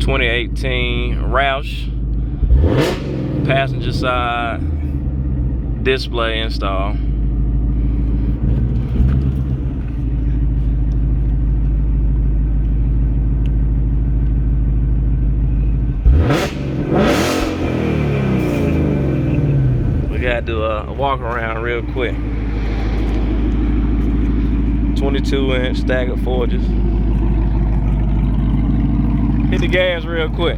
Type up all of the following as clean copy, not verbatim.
2018 Roush passenger side display install. We gotta do a walk around real quick. 22-inch staggered forges. Hit the gas real quick.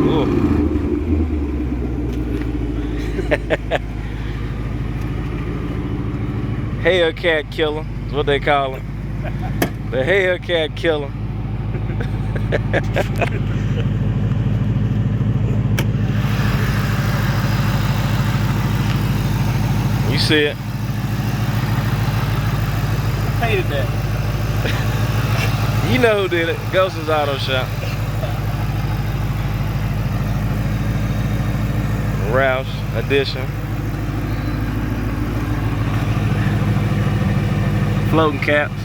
Ooh. Hellcat killer is what they call it. The Hellcat killer. You see it. Hated that. You know who did it. GOLDSTO'N'S Auto Shop. Roush edition. Floating caps.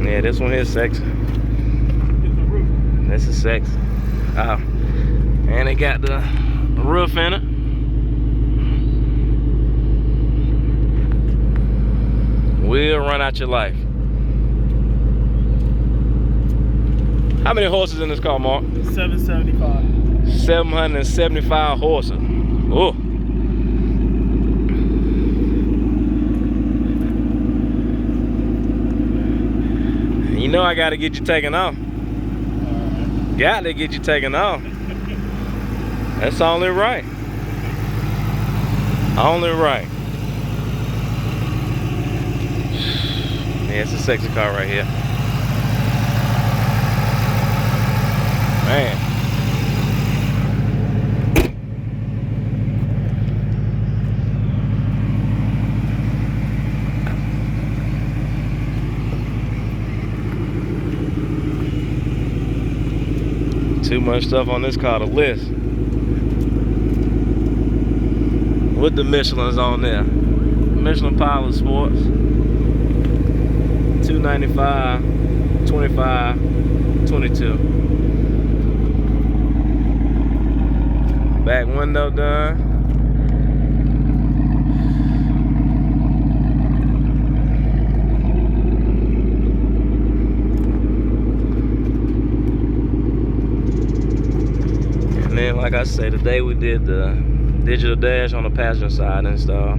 Yeah, this one here is sexy. This is sexy. Oh. And they got the roof in it. Will run out your life. How many horses in this car, Mark? 775. 775 horses. Oh. You know I gotta get you taken off. Got to get you taken off. That's only right. Only right. Yeah, it's a sexy car right here. Man. Too much stuff on this car to list. With the Michelin's on there. Michelin Pilot Sports. 295, 25, 22. Back window done. And then, like I say, today we did the digital dash on the passenger side install.